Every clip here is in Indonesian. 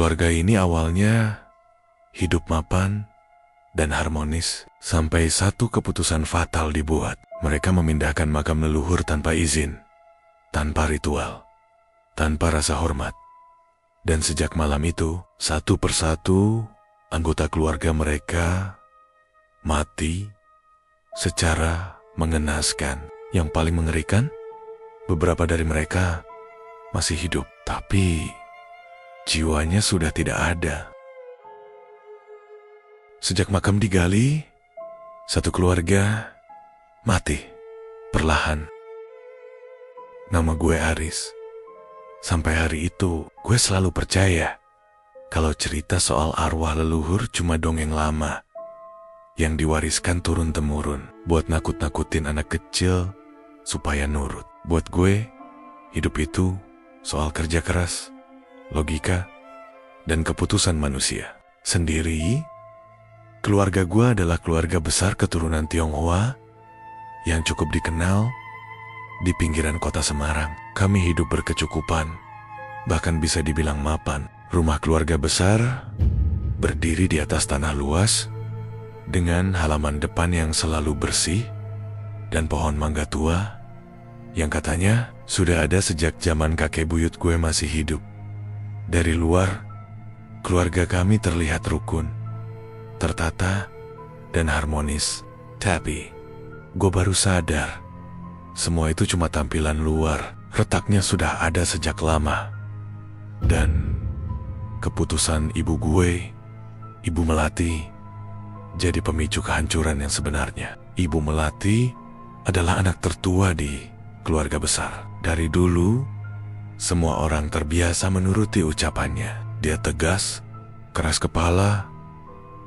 Keluarga ini awalnya hidup mapan dan harmonis sampai satu keputusan fatal dibuat. Mereka memindahkan makam leluhur tanpa izin, tanpa ritual, tanpa rasa hormat. Dan sejak malam itu, satu persatu anggota keluarga mereka mati secara mengenaskan. Yang paling mengerikan, beberapa dari mereka masih hidup, tapi jiwanya sudah tidak ada. Sejak makam digali, satu keluarga mati perlahan. Nama gue Aris. Sampai hari itu, gue selalu percaya kalau cerita soal arwah leluhur cuma dongeng lama yang diwariskan turun-temurun buat nakut-nakutin anak kecil supaya nurut. Buat gue, hidup itu soal kerja keras, logika, dan keputusan manusia. Sendiri, keluarga gue adalah keluarga besar keturunan Tionghoa yang cukup dikenal di pinggiran kota Semarang. Kami hidup berkecukupan, bahkan bisa dibilang mapan. Rumah keluarga besar berdiri di atas tanah luas dengan halaman depan yang selalu bersih dan pohon mangga tua yang katanya sudah ada sejak zaman kakek buyut gue masih hidup. Dari luar, keluarga kami terlihat rukun, tertata, dan harmonis. Tapi, gue baru sadar, semua itu cuma tampilan luar. Retaknya sudah ada sejak lama. Dan keputusan ibu gue, Ibu Melati, jadi pemicu kehancuran yang sebenarnya. Ibu Melati adalah anak tertua di keluarga besar. Dari dulu, semua orang terbiasa menuruti ucapannya. Dia tegas, keras kepala,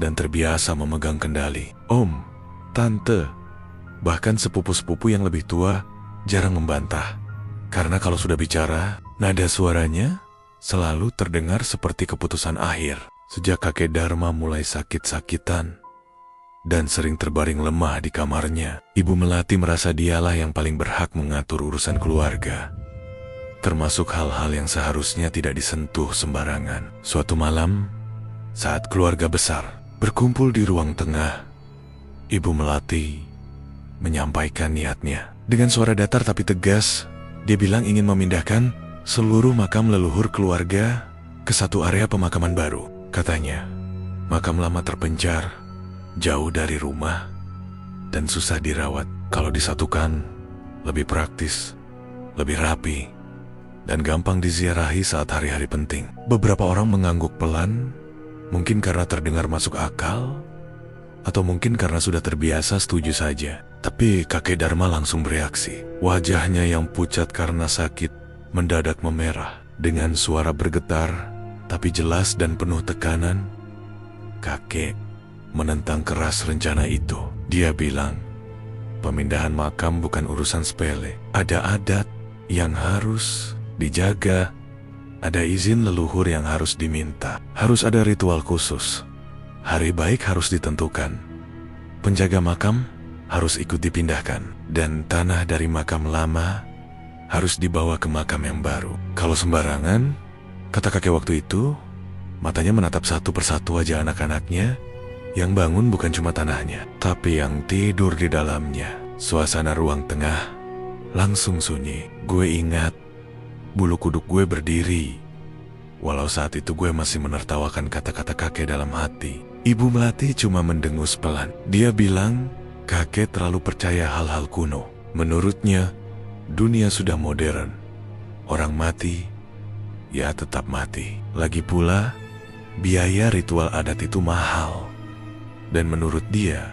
dan terbiasa memegang kendali. Om, tante, bahkan sepupu-sepupu yang lebih tua jarang membantah. Karena kalau sudah bicara, nada suaranya selalu terdengar seperti keputusan akhir. Sejak kakek Dharma mulai sakit-sakitan dan sering terbaring lemah di kamarnya, Ibu Melati merasa dialah yang paling berhak mengatur urusan keluarga, termasuk hal-hal yang seharusnya tidak disentuh sembarangan. Suatu malam, saat keluarga besar berkumpul di ruang tengah, Ibu Melati menyampaikan niatnya. Dengan suara datar tapi tegas, dia bilang ingin memindahkan seluruh makam leluhur keluarga ke satu area pemakaman baru. Katanya, makam lama terpencar, jauh dari rumah, dan susah dirawat. Kalau disatukan, lebih praktis, lebih rapi, dan gampang diziarahi saat hari-hari penting. Beberapa orang mengangguk pelan, mungkin karena terdengar masuk akal, atau mungkin karena sudah terbiasa setuju saja. Tapi kakek Dharma langsung bereaksi. Wajahnya yang pucat karena sakit mendadak memerah. Dengan suara bergetar, tapi jelas dan penuh tekanan, kakek menentang keras rencana itu. Dia bilang, pemindahan makam bukan urusan sepele. Ada adat yang harus dijaga, ada izin leluhur yang harus diminta, harus ada ritual khusus, hari baik harus ditentukan, penjaga makam harus ikut dipindahkan, dan tanah dari makam lama harus dibawa ke makam yang baru. Kalau sembarangan, kata kakek waktu itu, matanya menatap satu persatu wajah anak-anaknya. Yang bangun bukan cuma tanahnya, tapi yang tidur di dalamnya. Suasana ruang tengah langsung sunyi. Gue ingat bulu kuduk gue berdiri, walau saat itu gue masih menertawakan kata-kata kakek dalam hati. Ibu Melati cuma mendengus pelan. Dia bilang, kakek terlalu percaya hal-hal kuno. Menurutnya, dunia sudah modern. Orang mati, ya tetap mati. Lagi pula, biaya ritual adat itu mahal. Dan menurut dia,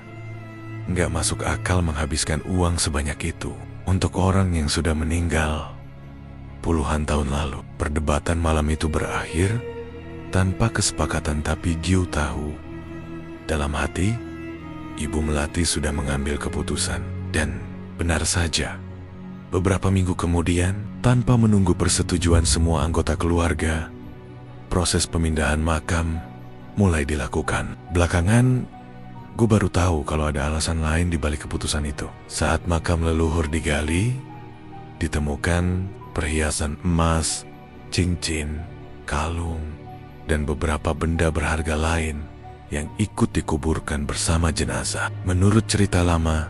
nggak masuk akal menghabiskan uang sebanyak itu untuk orang yang sudah meninggal puluhan tahun lalu. Perdebatan malam itu berakhir tanpa kesepakatan, tapi Giu tahu, dalam hati, Ibu Melati sudah mengambil keputusan. Dan benar saja, beberapa minggu kemudian, tanpa menunggu persetujuan semua anggota keluarga, proses pemindahan makam mulai dilakukan. Belakangan, gue baru tahu kalau ada alasan lain di balik keputusan itu. Saat makam leluhur digali, ditemukan perhiasan emas, cincin, kalung, dan beberapa benda berharga lain yang ikut dikuburkan bersama jenazah. Menurut cerita lama,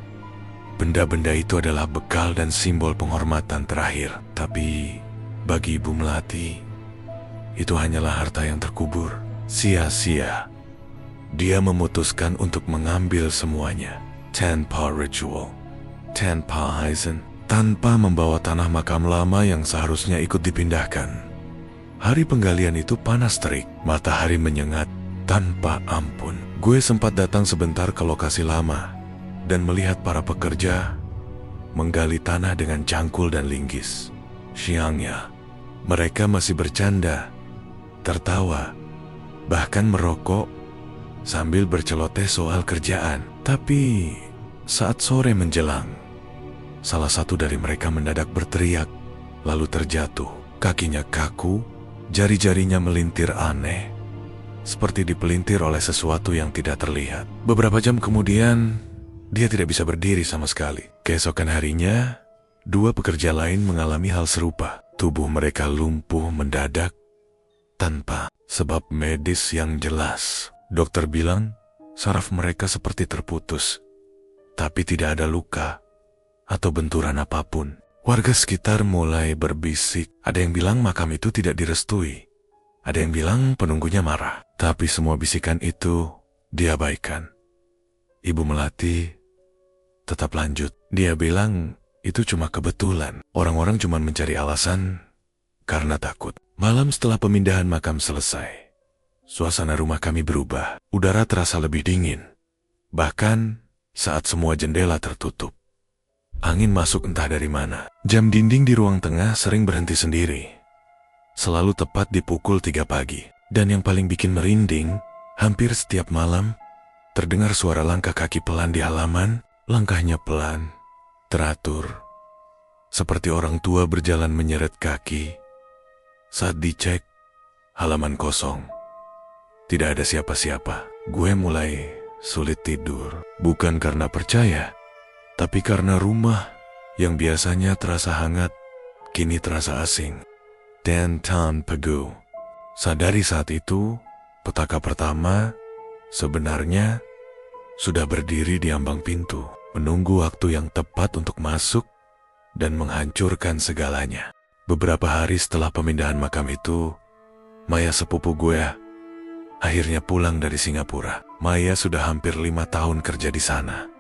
benda-benda itu adalah bekal dan simbol penghormatan terakhir. Tapi bagi Ibu Melati, itu hanyalah harta yang terkubur. Sia-sia. Dia memutuskan untuk mengambil semuanya tanpa ritual, tanpa hazen, tanpa membawa tanah makam lama yang seharusnya ikut dipindahkan. Hari penggalian itu panas terik, matahari menyengat tanpa ampun. Gue sempat datang sebentar ke lokasi lama dan melihat para pekerja menggali tanah dengan cangkul dan linggis. Siangnya, mereka masih bercanda, tertawa, bahkan merokok sambil berceloteh soal kerjaan. Tapi saat sore menjelang, salah satu dari mereka mendadak berteriak, lalu terjatuh. Kakinya kaku, jari-jarinya melintir aneh, seperti dipelintir oleh sesuatu yang tidak terlihat. Beberapa jam kemudian, dia tidak bisa berdiri sama sekali. Keesokan harinya, dua pekerja lain mengalami hal serupa. Tubuh mereka lumpuh mendadak tanpa sebab medis yang jelas. Dokter bilang saraf mereka seperti terputus, tapi tidak ada luka atau benturan apapun. Warga sekitar mulai berbisik. Ada yang bilang makam itu tidak direstui. Ada yang bilang penunggunya marah. Tapi semua bisikan itu diabaikan. Ibu Melati tetap lanjut. Dia bilang itu cuma kebetulan. Orang-orang cuma mencari alasan karena takut. Malam setelah pemindahan makam selesai, suasana rumah kami berubah. Udara terasa lebih dingin. Bahkan saat semua jendela tertutup, angin masuk entah dari mana. Jam dinding di ruang tengah sering berhenti sendiri, selalu tepat di pukul 3 pagi. Dan yang paling bikin merinding, hampir setiap malam terdengar suara langkah kaki pelan di halaman. Langkahnya pelan, teratur, seperti orang tua berjalan menyeret kaki. Saat dicek, halaman kosong. Tidak ada siapa-siapa. Gue mulai sulit tidur. Bukan karena percaya, tapi karena rumah yang biasanya terasa hangat, kini terasa asing. Dan tanpa gue sadari saat itu, petaka pertama sebenarnya sudah berdiri di ambang pintu, menunggu waktu yang tepat untuk masuk dan menghancurkan segalanya. Beberapa hari setelah pemindahan makam itu, Maya sepupu gue akhirnya pulang dari Singapura. Maya sudah hampir 5 tahun kerja di sana.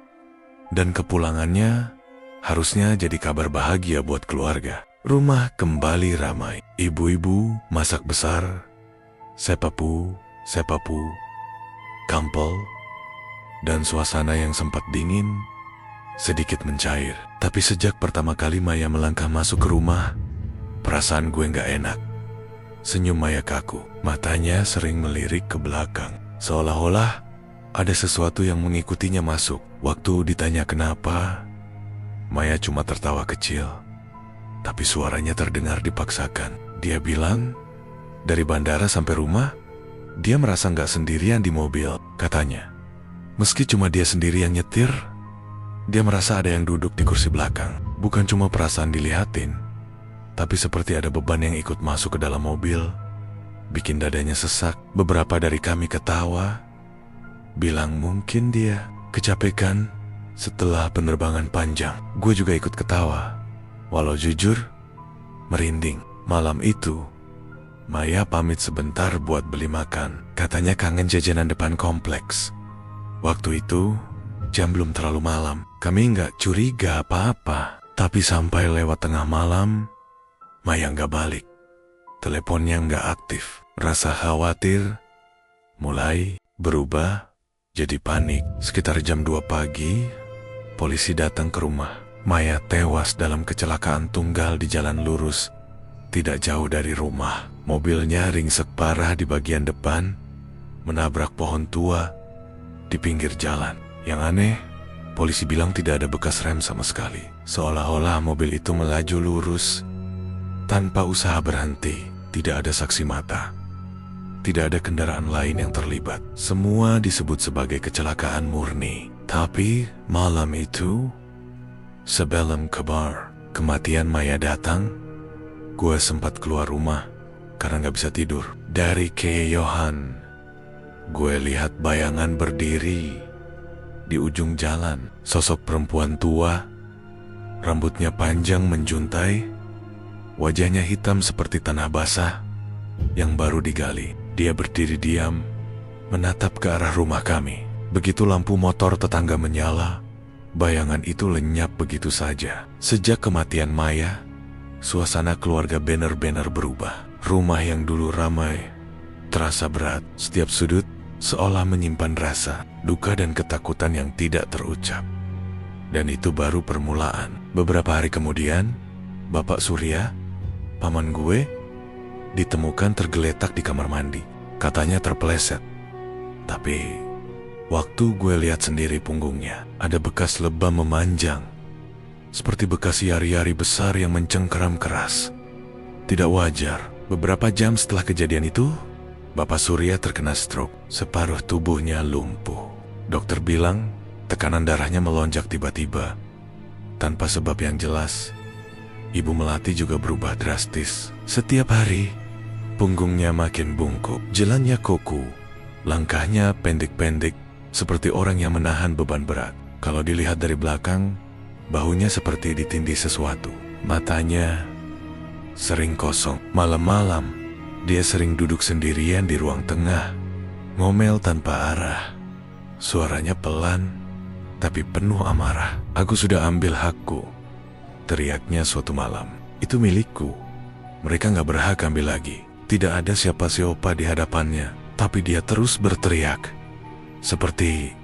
Dan kepulangannya harusnya jadi kabar bahagia buat keluarga. Rumah kembali ramai. Ibu-ibu masak besar, sepapu, kampel, dan suasana yang sempat dingin sedikit mencair. Tapi sejak pertama kali Maya melangkah masuk ke rumah, perasaan gue gak enak. Senyum Maya kaku, matanya sering melirik ke belakang, seolah-olah ada sesuatu yang mengikutinya masuk. Waktu ditanya kenapa, Maya cuma tertawa kecil, tapi suaranya terdengar dipaksakan. Dia bilang, dari bandara sampai rumah, dia merasa gak sendirian di mobil, katanya. Meski cuma dia sendiri yang nyetir, dia merasa ada yang duduk di kursi belakang. Bukan cuma perasaan dilihatin, tapi seperti ada beban yang ikut masuk ke dalam mobil, bikin dadanya sesak. Beberapa dari kami ketawa, bilang mungkin dia kecapekan setelah penerbangan panjang. Gue juga ikut ketawa, walau jujur, merinding. Malam itu, Maya pamit sebentar buat beli makan. Katanya kangen jajanan depan kompleks. Waktu itu, jam belum terlalu malam. Kami nggak curiga apa-apa. Tapi sampai lewat tengah malam, Maya nggak balik. Teleponnya nggak aktif. Rasa khawatir mulai berubah jadi panik. Sekitar jam 2 pagi, polisi datang ke rumah. Maya tewas dalam kecelakaan tunggal di jalan lurus, tidak jauh dari rumah. Mobilnya ringsek parah di bagian depan, menabrak pohon tua di pinggir jalan. Yang aneh, polisi bilang tidak ada bekas rem sama sekali. Seolah-olah mobil itu melaju lurus tanpa usaha berhenti. Tidak ada saksi mata, tidak ada kendaraan lain yang terlibat. Semua disebut sebagai kecelakaan murni. Tapi malam itu, sebelum kabar kematian Maya datang, gue sempat keluar rumah karena gak bisa tidur. Dari keeyohan, gue lihat bayangan berdiri di ujung jalan. Sosok perempuan tua, rambutnya panjang menjuntai, wajahnya hitam seperti tanah basah yang baru digali. Dia berdiri diam, menatap ke arah rumah kami. Begitu lampu motor tetangga menyala, bayangan itu lenyap begitu saja. Sejak kematian Maya, suasana keluarga benar-benar berubah. Rumah yang dulu ramai terasa berat. Setiap sudut seolah menyimpan rasa duka dan ketakutan yang tidak terucap. Dan itu baru permulaan. Beberapa hari kemudian, Bapak Surya, paman gue, ditemukan tergeletak di kamar mandi. Katanya terpeleset. Tapi waktu gue lihat sendiri punggungnya, ada bekas lebam memanjang, seperti bekas yari-yari besar yang mencengkeram keras. Tidak wajar. Beberapa jam setelah kejadian itu, Bapak Surya terkena stroke. Separuh tubuhnya lumpuh. Dokter bilang tekanan darahnya melonjak tiba-tiba. Tanpa sebab yang jelas, Ibu Melati juga berubah drastis. Setiap hari, punggungnya makin bungkuk, jalannya kuku, langkahnya pendek-pendek, seperti orang yang menahan beban berat. Kalau dilihat dari belakang, bahunya seperti ditindih sesuatu. Matanya sering kosong. Malam-malam, dia sering duduk sendirian di ruang tengah, ngomel tanpa arah. Suaranya pelan, tapi penuh amarah. "Aku sudah ambil hakku," teriaknya suatu malam. "Itu milikku. Mereka gak berhak ambil lagi." Tidak ada siapa-siapa di hadapannya, tapi dia terus berteriak, seperti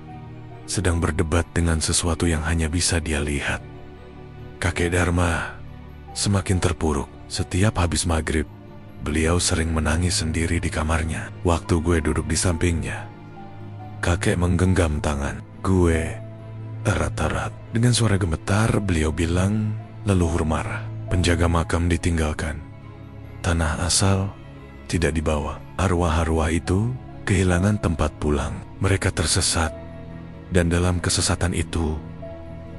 sedang berdebat dengan sesuatu yang hanya bisa dia lihat. Kakek Dharma semakin terpuruk. Setiap habis maghrib, beliau sering menangis sendiri di kamarnya. Waktu gue duduk di sampingnya, kakek menggenggam tangan gue erat-erat. Dengan suara gemetar, beliau bilang, "Leluhur marah, penjaga makam ditinggalkan, tanah asal tidak dibawa. Arwah-arwah itu kehilangan tempat pulang. Mereka tersesat, dan dalam kesesatan itu,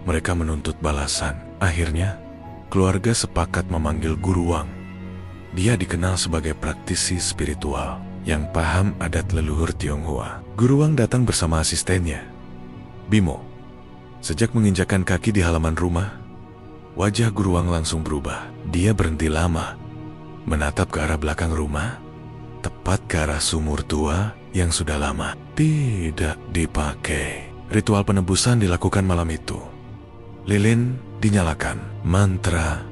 mereka menuntut balasan. Akhirnya, keluarga sepakat memanggil Guruwang. Dia dikenal sebagai praktisi spiritual yang paham adat leluhur Tionghoa. Guruwang datang bersama asistennya, Bimo. Sejak menginjakan kaki di halaman rumah, wajah Guruwang langsung berubah. Dia berhenti lama, menatap ke arah belakang rumah, tepat ke arah sumur tua yang sudah lama tidak dipakai. Ritual penebusan dilakukan malam itu. Lilin dinyalakan, mantra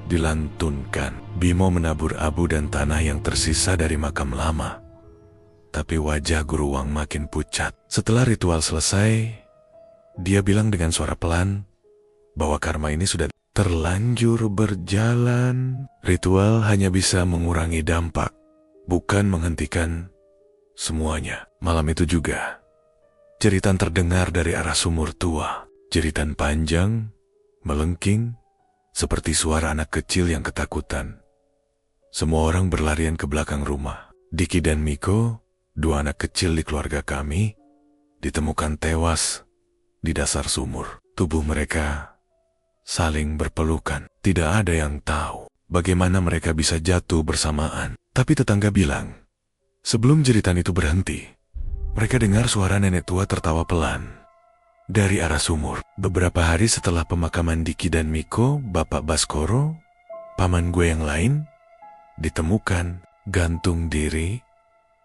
dilantunkan. Bimo menabur abu dan tanah yang tersisa dari makam lama. Tapi wajah Guruwang makin pucat. Setelah ritual selesai, dia bilang dengan suara pelan bahwa karma ini sudah terlanjur berjalan. Ritual hanya bisa mengurangi dampak, bukan menghentikan semuanya. Malam itu juga, jeritan terdengar dari arah sumur tua. Jeritan panjang, melengking, seperti suara anak kecil yang ketakutan. Semua orang berlarian ke belakang rumah. Diki dan Miko, dua anak kecil di keluarga kami, ditemukan tewas di dasar sumur. Tubuh mereka saling berpelukan. Tidak ada yang tahu bagaimana mereka bisa jatuh bersamaan. Tapi tetangga bilang, sebelum jeritan itu berhenti, mereka dengar suara nenek tua tertawa pelan dari arah sumur. Beberapa hari setelah pemakaman Diki dan Miko, Bapak Baskoro, paman gue yang lain, ditemukan gantung diri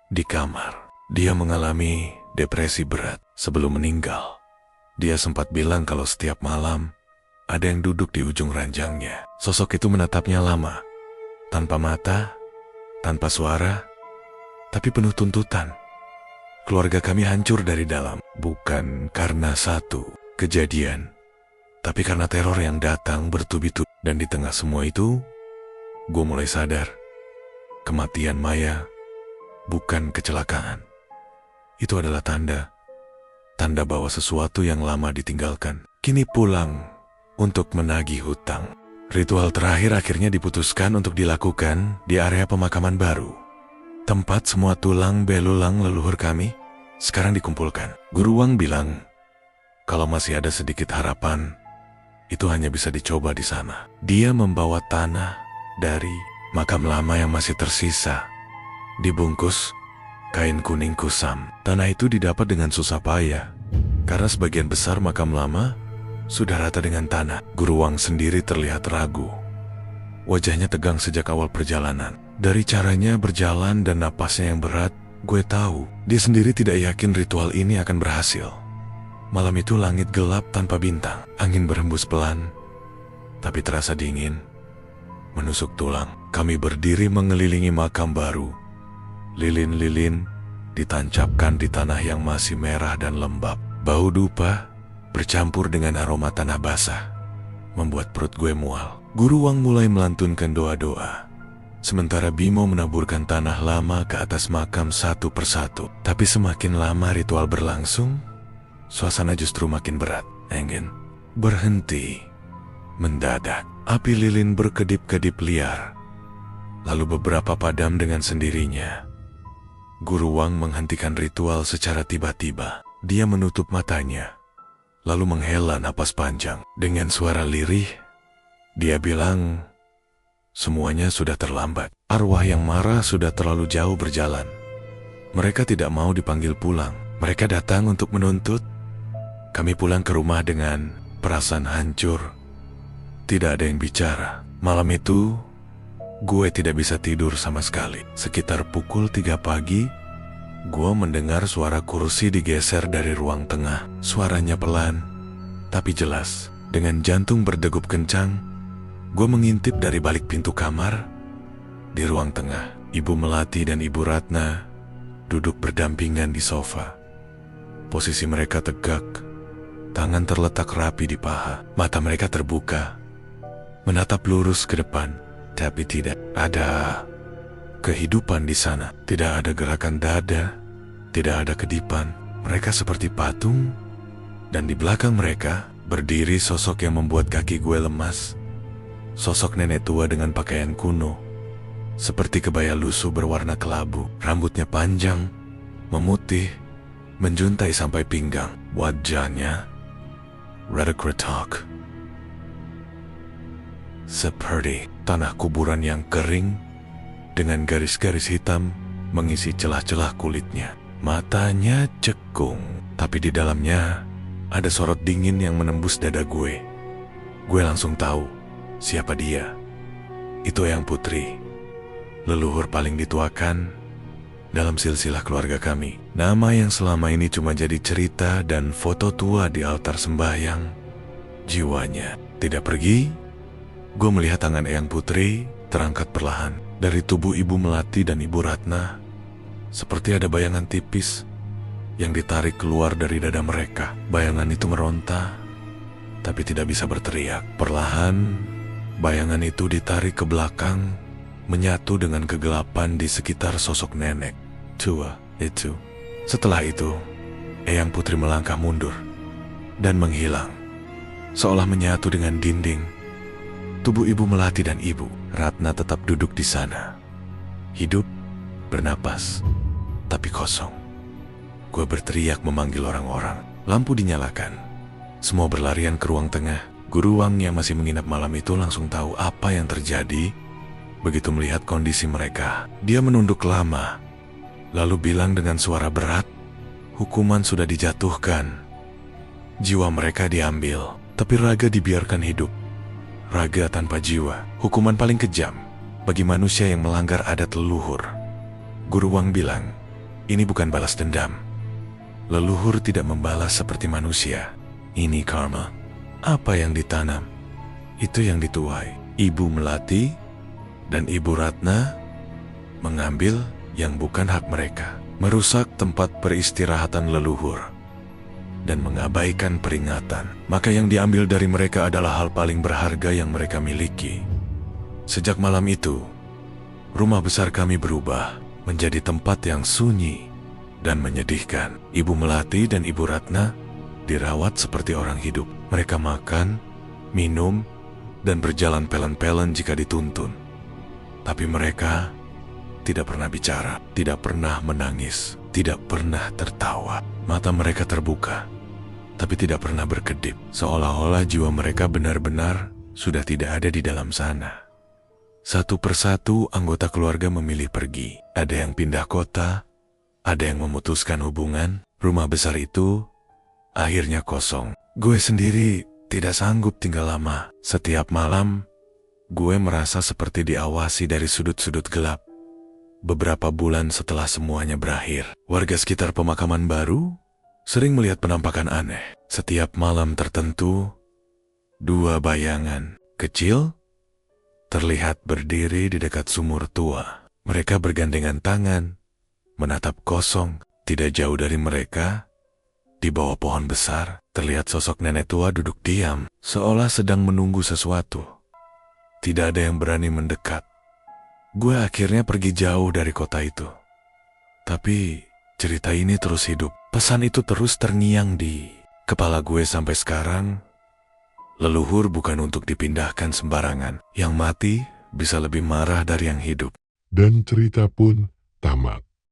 di kamar. Dia mengalami depresi berat sebelum meninggal. Dia sempat bilang kalau setiap malam ada yang duduk di ujung ranjangnya. Sosok itu menatapnya lama, tanpa mata, tanpa suara, tapi penuh tuntutan. Keluarga kami hancur dari dalam, bukan karena satu kejadian, tapi karena teror yang datang bertubi-tubi. Dan di tengah semua itu, gue mulai sadar, kematian Maya bukan kecelakaan. Itu adalah tanda bahwa sesuatu yang lama ditinggalkan kini pulang untuk menagih hutang. Ritual terakhir akhirnya diputuskan untuk dilakukan di area pemakaman baru. Tempat semua tulang belulang leluhur kami sekarang dikumpulkan. Guruwang bilang, kalau masih ada sedikit harapan, itu hanya bisa dicoba di sana. Dia membawa tanah dari makam lama yang masih tersisa dibungkus kain kuning kusam. Tanah itu didapat dengan susah payah, karena sebagian besar makam lama sudah rata dengan tanah. Guru Wang sendiri terlihat ragu. Wajahnya tegang sejak awal perjalanan. Dari caranya berjalan dan napasnya yang berat, gue tahu dia sendiri tidak yakin ritual ini akan berhasil. Malam itu langit gelap tanpa bintang. Angin berhembus pelan, tapi terasa dingin, menusuk tulang. Kami berdiri mengelilingi makam baru. Lilin-lilin ditancapkan di tanah yang masih merah dan lembab. Bau dupa bercampur dengan aroma tanah basah, membuat perut gue mual. Guru Wang mulai melantunkan doa-doa, sementara Bimo menaburkan tanah lama ke atas makam satu persatu. Tapi semakin lama ritual berlangsung, suasana justru makin berat. Engin berhenti. Mendadak, api lilin berkedip-kedip liar, lalu beberapa padam dengan sendirinya. Guru Wang menghentikan ritual secara tiba-tiba. Dia menutup matanya, lalu menghela napas panjang. Dengan suara lirih, dia bilang, semuanya sudah terlambat. Arwah yang marah sudah terlalu jauh berjalan. Mereka tidak mau dipanggil pulang. Mereka datang untuk menuntut. Kami pulang ke rumah dengan perasaan hancur. Tidak ada yang bicara. Malam itu, gue tidak bisa tidur sama sekali. Sekitar pukul 3 pagi, gue mendengar suara kursi digeser dari ruang tengah. Suaranya pelan, tapi jelas. Dengan jantung berdegup kencang, gue mengintip dari balik pintu kamar. Di ruang tengah, Ibu Melati dan Ibu Ratna duduk berdampingan di sofa. Posisi mereka tegak, tangan terletak rapi di paha. Mata mereka terbuka, menatap lurus ke depan. Tapi tidak ada kehidupan di sana. Tidak ada gerakan dada, tidak ada kedipan. Mereka seperti patung, dan di belakang mereka berdiri sosok yang membuat kaki gue lemas. Sosok nenek tua dengan pakaian kuno, seperti kebaya lusuh berwarna kelabu. Rambutnya panjang, memutih, menjuntai sampai pinggang. Wajahnya rada kretak, seperti tanah kuburan yang kering dengan garis-garis hitam mengisi celah-celah kulitnya. Matanya cekung, tapi di dalamnya ada sorot dingin yang menembus dada gue. Gue langsung tahu siapa dia. Itu Eyang Putri, leluhur paling dituakan dalam silsilah keluarga kami. Nama yang selama ini cuma jadi cerita dan foto tua di altar sembahyang. Jiwanya tidak pergi. Gue melihat tangan Eyang Putri terangkat perlahan dari tubuh Ibu Melati dan Ibu Ratna. Seperti ada bayangan tipis yang ditarik keluar dari dada mereka. Bayangan itu meronta, tapi tidak bisa berteriak. Perlahan, bayangan itu ditarik ke belakang, menyatu dengan kegelapan di sekitar sosok nenek tua itu. Setelah itu, Eyang Putri melangkah mundur dan menghilang, seolah menyatu dengan dinding. Tubuh Ibu Melati dan Ibu Ratna tetap duduk di sana, hidup, bernapas, tapi kosong. Gue berteriak memanggil orang-orang. Lampu dinyalakan. Semua berlarian ke ruang tengah. Guru Wang yang masih menginap malam itu langsung tahu apa yang terjadi. Begitu melihat kondisi mereka, dia menunduk lama, lalu bilang dengan suara berat, hukuman sudah dijatuhkan. Jiwa mereka diambil, tapi raga dibiarkan hidup. Raga tanpa jiwa, hukuman paling kejam bagi manusia yang melanggar adat leluhur. Guru Wang bilang, ini bukan balas dendam. Leluhur tidak membalas seperti manusia. Ini karma. Apa yang ditanam, itu yang dituai. Ibu Melati dan Ibu Ratna mengambil yang bukan hak mereka, merusak tempat peristirahatan leluhur, dan mengabaikan peringatan. Maka yang diambil dari mereka adalah hal paling berharga yang mereka miliki. Sejak malam itu, rumah besar kami berubah menjadi tempat yang sunyi dan menyedihkan. Ibu Melati dan Ibu Ratna dirawat seperti orang hidup. Mereka makan, minum, dan berjalan pelan-pelan jika dituntun. Tapi mereka tidak pernah bicara, tidak pernah menangis, tidak pernah tertawa. Mata mereka terbuka, tapi tidak pernah berkedip, seolah-olah jiwa mereka benar-benar sudah tidak ada di dalam sana. Satu persatu anggota keluarga memilih pergi. Ada yang pindah kota, ada yang memutuskan hubungan. Rumah besar itu akhirnya kosong. Gue sendiri tidak sanggup tinggal lama. Setiap malam, gue merasa seperti diawasi dari sudut-sudut gelap. Beberapa bulan setelah semuanya berakhir, warga sekitar pemakaman baru sering melihat penampakan aneh. Setiap malam tertentu, dua bayangan kecil terlihat berdiri di dekat sumur tua. Mereka bergandengan tangan, menatap kosong. Tidak jauh dari mereka, di bawah pohon besar, terlihat sosok nenek tua duduk diam, seolah sedang menunggu sesuatu. Tidak ada yang berani mendekat. Gue akhirnya pergi jauh dari kota itu. Tapi cerita ini terus hidup. Pesan itu terus terngiang di kepala gue sampai sekarang. Leluhur bukan untuk dipindahkan sembarangan. Yang mati bisa lebih marah dari yang hidup. Dan cerita pun tamat.